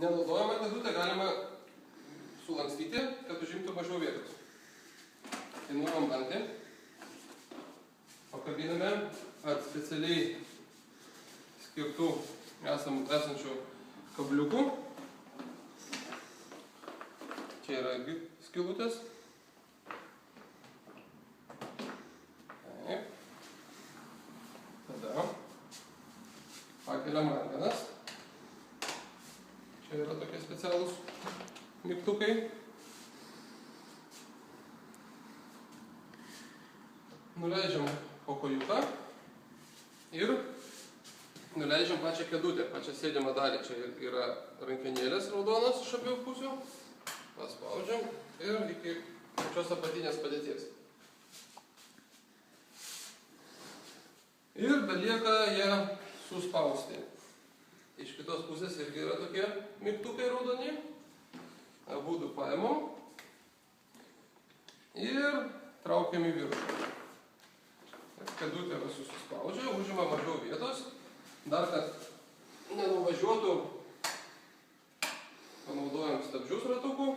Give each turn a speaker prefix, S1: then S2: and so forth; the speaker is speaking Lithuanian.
S1: Nenaudojamą kėdutę galima sulankstyti, kad užimtų mažiau vietos. Tai nuimam dantį, pakabiname ant specialiai skirtų esančių kabliukų. Čia yra irgi skylutės. Taip. Tada pakeliam rankenas. Čia yra tokie specialūs mygtukai. Nuleidžiam kokojuką ir nuleidžiam pačią kėdutę, pačią sėdimą dalį. Čia yra rankenėlės raudonos iš abiejų pusių. Paspaudžiam ir iki pačios apatinės padėties. Ir belieka ją suspausti. Iš kitos pusės irgi yra tokie mygtukai raudoni. Abudu paimam ir traukiam į viršų. Kėdutė susispaudžia, užima mažiau vietos. Dar kad nenuvažiuotų, panaudojam stabdžius ratukų.